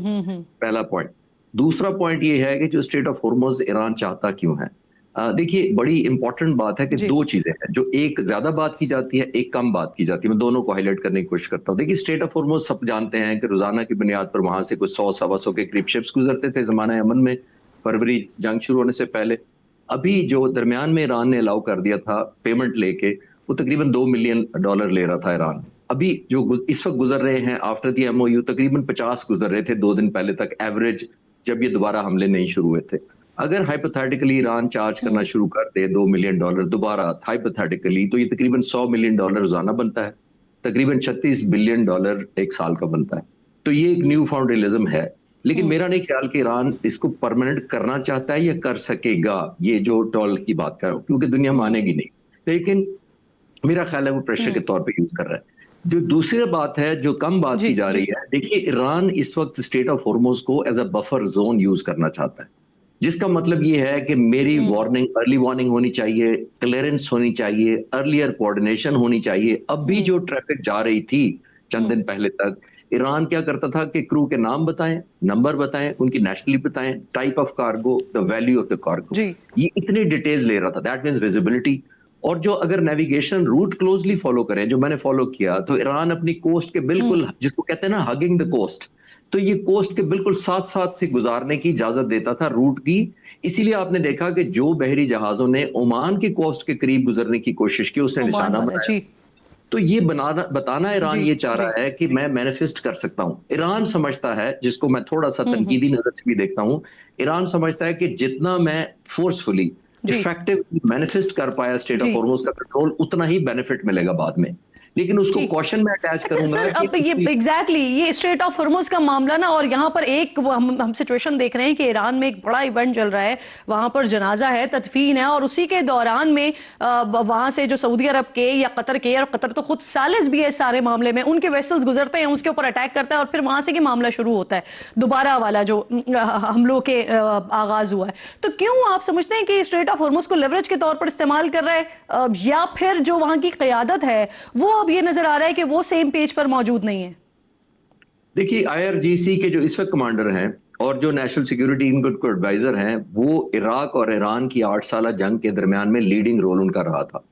पहला पॉइंट। दूसरा पॉइंट ये है कि जो स्टेट ऑफ हॉर्मुज़ ईरान चाहता क्यों है? देखिए बड़ी इंपॉर्टेंट बात है कि दो चीजें हैं, जो एक ज्यादा बात की जाती है, एक कम बात की जाती है। मैं दोनों को हाईलाइट करने की कोशिश करता हूँ। देखिए स्टेट ऑफ हॉर्मुज़ सब जानते हैं कि रोजाना की बुनियाद पर वहां से कुछ 100-125 के करीब शिप्स गुजरते थे जमाना अमन में, फरवरी जंग शुरू होने से पहले। अभी जो दरमियान में ईरान ने अलाउ कर दिया था पेमेंट लेके, वो तकरीबन $2 मिलियन ले रहा था ईरान। अभी जो इस वक्त गुजर रहे हैं आफ्टर दी MOU, तकरीबन 50 गुजर रहे थे 2 दिन पहले तक एवरेज, जब ये दोबारा हमले नहीं शुरू हुए थे। अगर हाइपोथेटिकली ईरान चार्ज करना शुरू कर दे $2 मिलियन दोबारा हाइपोथेटिकली, तो ये तकरीबन $100 मिलियन रोजाना बनता है, तकरीबन $36 बिलियन एक साल का बनता है। तो ये एक न्यू फाउंड रियलिज्म है। लेकिन मेरा नहीं ख्याल कि ईरान इसको परमानेंट करना चाहता है या कर सकेगा, ये जो टॉल की बात कर रहा हूँ, क्योंकि दुनिया मानेगी नहीं। लेकिन मेरा ख्याल है वो प्रेशर के तौर पर यूज कर रहा है। जो दूसरी बात है, जो कम बात की जा रही है, देखिए ईरान इस वक्त स्टेट ऑफ हॉर्मुज़ को as a buffer zone use करना चाहता है, जिसका मतलब ये है कि मेरी वार्निंग, अर्ली वार्निंग होनी चाहिए, क्लियरेंस होनी चाहिए, अर्लियर कोऑर्डिनेशन होनी चाहिए। अब भी जो ट्रैफिक जा रही थी चंद दिन पहले तक, ईरान क्या करता था कि क्रू के नाम बताएं, नंबर बताएं, उनकी नेशनलिटी बताएं, type of cargo, the value of the cargo, ये इतने डिटेल्स ले रहा था। That means visibility. और जो अगर नेविगेशन रूट क्लोजली फॉलो करें, जो मैंने फॉलो किया, तो ईरान अपनी कोस्ट के बिल्कुल, जिसको कहते हैं ना हगिंग द कोस्ट, तो ये कोस्ट के बिल्कुल साथ साथ से गुजारने की इजाजत देता था रूट की। इसीलिए आपने देखा कि जो बहरी जहाजों ने ओमान की कोस्ट के करीब गुजरने की कोशिश की, उसने निशाना बनाया। तो ये बताना ईरान ये चाह रहा है कि मैं मैनिफेस्ट कर सकता हूं। ईरान समझता है, जिसको मैं थोड़ा सा तनकीदी नजर से भी देखता हूं, ईरान समझता है कि जितना मैं फोर्सफुली इफेक्टिव मैनिफेस्ट कर पाया स्टेट ऑफ हॉर्मुज़ का कंट्रोल, उतना ही बेनिफिट मिलेगा बाद में। लेकिन उसको क्वेश्चन में अटैच अच्छा करूंगा सर, अब ये एग्जैक्टली ये स्ट्रेट ऑफ हॉर्मुज का मामला ना, और यहाँ पर एक हम सिचुएशन देख रहे हैं कि ईरान में एक बड़ा इवेंट चल रहा है, वहां पर जनाजा है, तदफीन है, और उसी के दौरान में वहां से जो सऊदी अरब के या कतर के, और कतर तो खुद सालिस भी है सारे मामले में, उनके वेसल्स गुजरते हैं, उसके ऊपर अटैक करता है, और फिर वहां से कि मामला शुरू होता है दोबारा वाला जो हमलों के आगाज हुआ है। तो क्यों आप समझते हैं कि स्ट्रेट ऑफ हॉर्मुज को लेवरेज के तौर पर इस्तेमाल कर रहा है, या फिर जो वहां की क़यादत है वो अब ये नजर आ रहा है कि वो सेम पेज पर मौजूद नहीं है? देखिए, IRGC के जो इस वक्त कमांडर हैं और जो नेशनल सिक्योरिटी इनको एडवाइजर हैं, वो इराक और ईरान की 8 साल जंग के दरमियान में लीडिंग रोल उनका रहा था,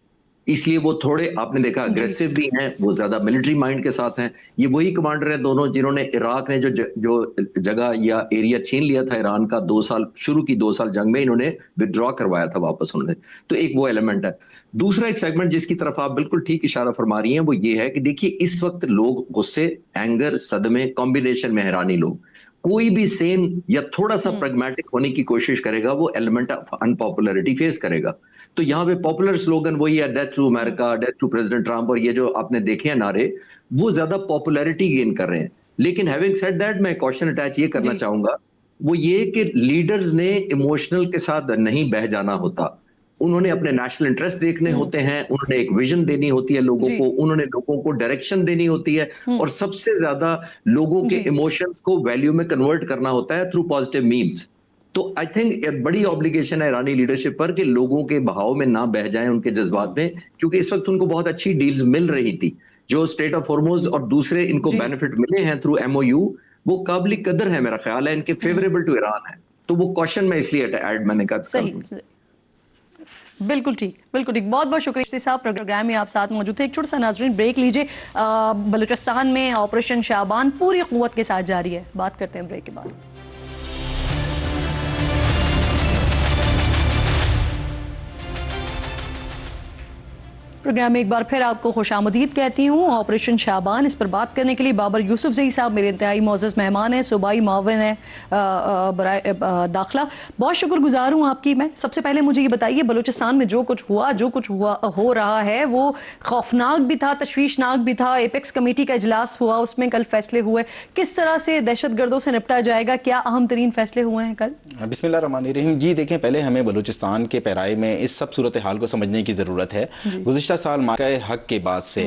इसलिए वो थोड़े आपने देखा अग्रेसिव भी हैं, वो ज्यादा मिलिट्री माइंड के साथ हैं। ये वही कमांडर हैं दोनों जिन्होंने इराक ने जो जगह या एरिया छीन लिया था ईरान का 2 साल शुरू की 2 साल जंग में, इन्होंने विड्रॉ करवाया था वापस उन्होंने। तो एक वो एलिमेंट है। दूसरा एक सेगमेंट जिसकी तरफ आप बिल्कुल ठीक इशारा फरमा रही हैं वो ये है कि देखिए इस वक्त लोग गुस्से, एंगर, सदमे कॉम्बिनेशन में हैरानी, लोग कोई भी सेन या थोड़ा सा प्रैग्मेटिक होने की कोशिश करेगा वो एलिमेंट ऑफ अनपॉपुलैरिटी फेस करेगा। तो यहाँ पे पॉपुलर स्लोगन वही है, death to America, death to President Trump, और ये जो आपने देखे हैं नारे, वो ज्यादा पॉपुलैरिटी गेन कर रहे हैं। लेकिन हैविंग सेड दैट, मैं क्वेश्चन अटैच ये करना चाहूंगा, वो ये कि लीडर्स ने इमोशनल के साथ नहीं बह जाना होता, उन्होंने अपने नेशनल इंटरेस्ट देखने होते हैं, उन्होंने एक विजन देनी होती है लोगों को, उन्होंने लोगों को डायरेक्शन देनी होती है, और सबसे ज्यादा लोगों के इमोशंस को वैल्यू में कन्वर्ट करना होता है थ्रू पॉजिटिव मीन्स। तो आई थिंक एक बड़ी ऑब्लिगेशन है ईरानी लीडरशिप पर कि लोगों के बहाव में ना बह जाएं, उनके जज्बात में, क्योंकि इस वक्त उनको बहुत अच्छी डील्स मिल रही थी। जो स्टेट ऑफ हॉर्मुज और दूसरे इनको बेनिफिट मिले हैं थ्रू MOU, वो काबिल कदर है, मेरा ख्याल है इनके फेवरेबल टू ईरान है। तो वो क्वेश्चन में इसलिए ऐड मैंने कहा। सही, बिल्कुल ठीक, बिल्कुल ठीक। बहुत बहुत शुक्रिया साहब, प्रोग्राम में आप साथ मौजूद थे। एक छोटा सा नाज़रीन ब्रेक लीजिए। बलूचिस्तान में ऑपरेशन शाबान पूरी क़ुव्वत के साथ जारी है, बात करते हैं ब्रेक के बाद। प्रोग्राम में एक बार फिर आपको खुशामदीद कहती हूँ। ऑपरेशन शाबान, इस पर बात करने के लिए बाबर यूसुफजई साहब मेरे इंतहाई मोअज़्ज़ज़ मेहमान हैं, सूबाई मावन है बराए दाखिला। बहुत शुक्रगुजार हूँ आपकी। मैं सबसे पहले मुझे ये बताइए, बलूचिस्तान में जो कुछ हुआ हो रहा है वो खौफनाक भी था, तशवीशनाक भी था। एपेक्स कमेटी का इजलास हुआ, उसमें कल फैसले हुए। किस तरह से दहशत गर्दों से निपटा जाएगा, क्या अहम तरीन फैसले हुए हैं कल? बिस्मिल्लाहिर्रहमानिर्रहीम। जी देखें, पहले हमें बलूचिस्तान के पैराए में इस सब सूरत हाल को समझने की ज़रूरत है। गुज़िश्ता साल माक़े हक के बाद से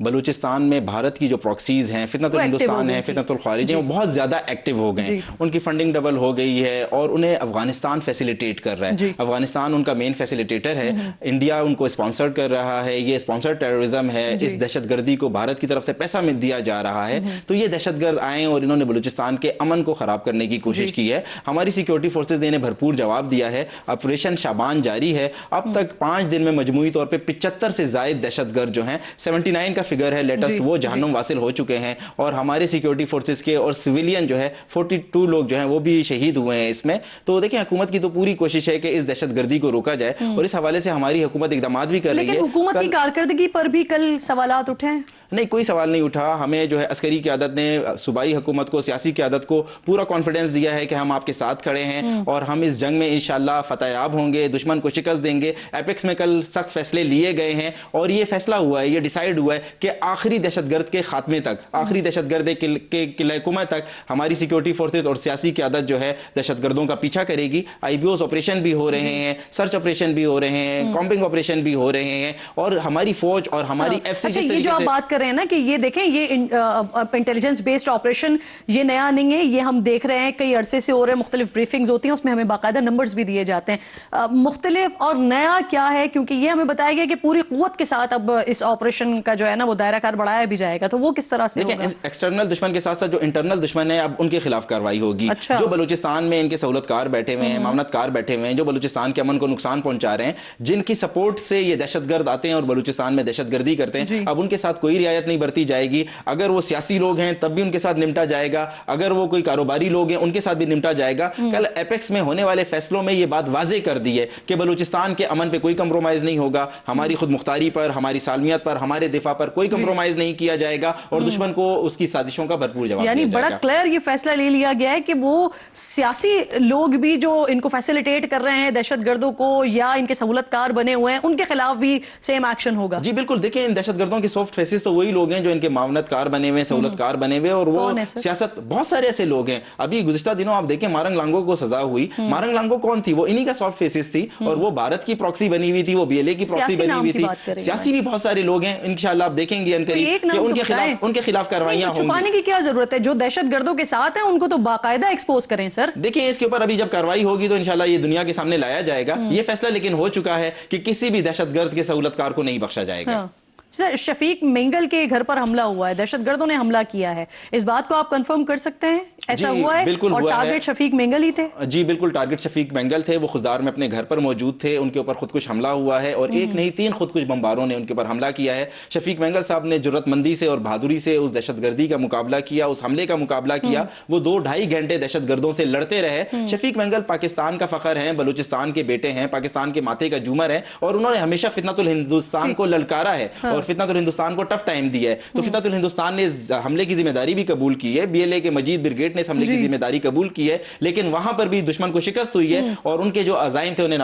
बलूचिस्तान में भारत की जो प्रॉक्सीज हैं, फितनतुल हिंदुस्तान है, फितनतुल खारिज है, वो बहुत ज़्यादा एक्टिव हो गए हैं। उनकी फंडिंग डबल हो गई है और उन्हें अफगानिस्तान फैसिलिटेट कर रहा है। अफगानिस्तान उनका मेन फैसिलिटेटर है, इंडिया उनको स्पॉन्सर कर रहा है। ये स्पॉन्सर टेररिज्म है। इस दहशतगर्दी को भारत की तरफ से पैसा में दिया जा रहा है। तो ये दहशतगर्द आए और इन्होंने बलूचिस्तान के अमन को ख़राब करने की कोशिश की है। हमारी सिक्योरिटी फोर्सेज ने इन्हें भरपूर जवाब दिया है। ऑपरेशन शाबान जारी है। अब तक 5 दिन में मजमूई तौर पर 75 से ज़ायद दहशतगर्द जो हैं, 79 का फिगर है लेटेस्ट, वो जहन्नुम वासिल हो चुके हैं। और हमारे सिक्योरिटी फोर्सेज के और सिविलियन जो है 42 लोग जो हैं वो भी शहीद हुए हैं इसमें। तो देखिए, हुकूमत की तो पूरी कोशिश है कि इस दहशतगर्दी को रोका जाए, और इस हवाले से हमारी हुकूमत इक़दाम भी कर रही है। लेकिन हुकूमत की कारकर्दगी पर भी कल सवालात उठे हैं? नहीं, कोई सवाल नहीं उठा। हमें जो है अस्करी क़यादत ने सूबाई हुकूमत को, सियासी क़यादत को पूरा कॉन्फिडेंस दिया है कि हम आपके साथ खड़े हैं और हम इस जंग में इंशाअल्लाह फतेहयाब होंगे, दुश्मन को शिकस्त देंगे। एपेक्स में कल सख्त फैसले लिए गए हैं और ये फैसला हुआ है, ये डिसाइड हुआ है कि आखिरी दहशतगर्द के खात्मे तक, आखिरी दहशतगर्द के किलेकुमा तक हमारी सिक्योरिटी फोर्सेज और सियासी क़यादत जो है दहशतगर्दों का पीछा करेगी। IBOs ऑपरेशन भी हो रहे हैं, सर्च ऑपरेशन भी हो रहे हैं, कॉम्बिंग ऑपरेशन भी हो रहे हैं, और हमारी फौज और हमारी FC ये जो आप बात कर रहे हैं ना कि ये देखें, ये इंटेलिजेंस बेस्ड ऑपरेशन ये नया नहीं है, ये हम देख रहे हैं कई अरसे से हो रहे हैं। मुख्तलिफ ब्रीफिंग्स होती हैं, उसमें हमें बाकायदा नंबर्स भी दिए जाते हैं। मुख्तलिफ और नया क्या है, क्योंकि ये हमें बताया गया कि पूरी क़ुव्वत के साथ अब इस ऑपरेशन का जो है ना वो दायरा कार बढ़ाया भी जाएगा। तो वो किस तरह से होगा? एक्सटर्नल दुश्मन के साथ साथ जो इंटरनल दुश्मन है, अब उनके खिलाफ कार्रवाई होगी। अच्छा। जो बलूचिस्तान में इनके सहूलतकार बैठे हुए हैं, मामलतकार बैठे हुए हैं, जो बलूचिस्तान के अमन को नुकसान पहुंचा रहे हैं, जिनकी सपोर्ट से ये दहशतगर्द आते हैं और बलूचिस्तान में दहशतगर्दी करते हैं, अब उनके साथ कोई रियायत नहीं बरती जाएगी। अगर वो सियासी लोग हैं तब भी उनके साथ निपटा जाएगा, अगर वो कोई कारोबारी लोग हैं उनके साथ भी निपटा जाएगा। कल एपेक्स में होने वाले फैसलों में ये बात वाज़ेह कर दी है कि बलूचिस्तान के अमन पे कोई कंप्रोमाइज नहीं होगा। हमारी हमारी खुद मुख्तारी पर, हमारी सालमियत पर, हमारे दिफा पर कोई कंप्रोमाइज नहीं किया जाएगा और दुश्मन को उसकी साजिशों का भरपूर जवाब यानी दिया बड़ा जाएगा। क्लियर ये फैसला ले लिया गया है कि वो सियासी लोग भी जो इनको फैसिलिटेट कर रहे हैं दहशतगर्दों को या इनके सहूलतकार बने हुए हैं, उनके खिलाफ भी सेम एक्शन होगा। जी बिल्कुल, देखिए इन दहशतगर्दों के सॉफ्ट फेसेस तो वही लोग हैं जो इनके मावनतकार बने हुए, सहूलतकार बने हुए, और वो कौन है सर? सियासत, बहुत सारे ऐसे लोग हैं। अभी गुज़िश्ता दिनों आप देखें मारंग लांगो को सजा हुई, मारंग लांगो कौन थी? वो इन्हीं का सॉफ्ट फेसेस थी और वो भारत की प्रॉक्सी बनी हुई थी, वो बीएलए की प्रॉक्सी सियासी बनी नाम हुई की बात कर थी। रही सियासी भी बहुत सारे लोग हैं, इंशाल्लाह आप देखेंगे अनकरीब एक नाम कि तो उनके खिलाफ कार्रवाइयां होंगी। छुपाने की क्या जरूरत है? जो दहशतगर्दों के साथ हैं उनको तो बाकायदा एक्सपोज करें सर। देखिए इसके ऊपर अभी जब कार्रवाई होगी तो इंशाल्लाह ये दुनिया के सामने लाया जाएगा। ये फैसला लेकिन हो चुका है कि किसी भी दहशतगर्द के सहूलतकार को नहीं बख्शा जाएगा। हाँ। सर, शफीक मेंगल के घर पर हमला हुआ है, दहशतगर्दों ने हमला किया है, इस बात को आप कंफर्म कर सकते हैं? ऐसा जी, हुआ है? बिल्कुल और हुआ है। टारगेट शफीक मेंगल ही थे? जी बिल्कुल, टारगेट शफीक मेंगल थे। वो खुददार में अपने घर पर मौजूद थे, उनके ऊपर खुदकुश हमला हुआ है और एक नहीं 3 खुदकुश बमबारों ने उनके ऊपर हमला किया है। शफीक मेंगल साहब ने जुर्रतमंदी से और बहादुरी से उस दहशतगर्दी का मुकाबला किया, उस हमले का मुकाबला किया। वो 2-2.5 घंटे दहशतगर्दों से लड़ते रहे। शफीक मेंगल पाकिस्तान का फखर हैं, बलूचिस्तान के बेटे हैं, पाकिस्तान के माथे का झूमर है और उन्होंने हमेशा फितनतुल हिंदुस्तान को ललकारा है और फितनतुल हिंदुस्तान को टफ टाइम दिया है। तो फितनतुल हिंदुस्तान ने इस हमले की जिम्मेदारी भी कबूल की है, बीएलए के मजीद ब्रिगेड ने इस हमले की जिम्मेदारी कबूल की है, लेकिन वहां पर भी दुश्मन को शिकस्त हुई है और उनके जो अज़ाइम थे उन्हें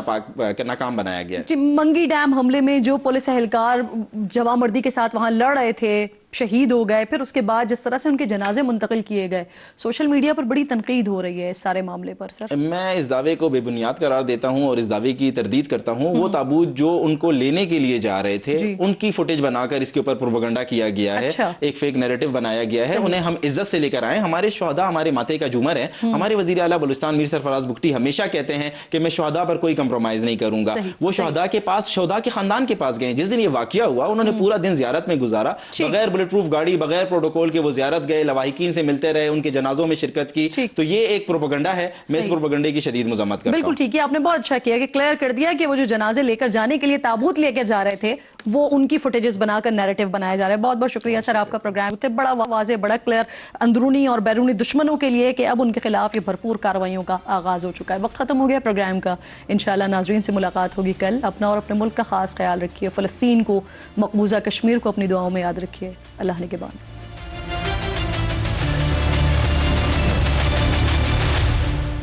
नाकाम बनाया गया। मंगी डैम हमले में जो पुलिस एहलकार जवामर्दी के साथ वहां लड़ रहे थे, शहीद हो गए, फिर उसके बाद जिस तरह से उनके जनाजे मुंतकिल किए गए, सोशल मीडिया पर बड़ी तनकीद हो रही है इस सारे मामले पर। सर, मैं इस दावे को बेबुनियाद करार देता हूं और इस दावे की तरदीद करता हूं। वो ताबूत जो उनको लेने के लिए जा रहे थे, उनकी फुटेज बनाकर इसके ऊपर प्रोपेगेंडा किया गया है। एक फेक नैरेटिव बनाया गया है। उन्हें हम इज्जत से लेकर आए। हमारे शोहदा हमारे माथे का झूमर है। हमारे वजीर आला बलूचिस्तान मीर सरफराज बुगटी हमेशा कहते हैं कि मैं शोहदा पर कोई कंप्रोमाइज नहीं करूंगा। वो शोहदा के पास, शोहदा के खानदान के पास गए। जिस दिन ये वाकया हुआ उन्होंने पूरा दिन जियारत में गुजारा, बगैर बुलेट प्रूफ गाड़ी, बगैर प्रोटोकॉल के वो जियारत गए, लवाहिकीन से मिलते रहे, उनके जनाजों में शिरकत की। तो ये एक प्रोपेगेंडा है। मैं इस प्रोपेगेंडे की शदीद मुज़म्मत करता हूं। बिल्कुल ठीक है, आपने बहुत अच्छा किया कि क्लियर कर दिया कि वो जो जनाजे लेकर जाने के लिए ताबूत लेकर जा रहे थे, वो उनकी फुटेजेस बनाकर नैरेटिव बनाया जा रहा है। बहुत बहुत शुक्रिया सर, आपका प्रोग्राम बड़ा वाज़ेह, बड़ा क्लियर, अंदरूनी और बैरूनी दुश्मनों के लिए कि अब उनके खिलाफ ये भरपूर कार्रवाइयों का आगाज हो चुका है। वक्त खत्म हो गया प्रोग्राम का। इंशाल्लाह नाजरीन से मुलाकात होगी कल। अपना और अपने मुल्क का खास ख्याल रखिए। फ़लस्तीन को, मकबूजा कश्मीर को अपनी दुआओं में याद रखिए। अल्लाह ने के बाद।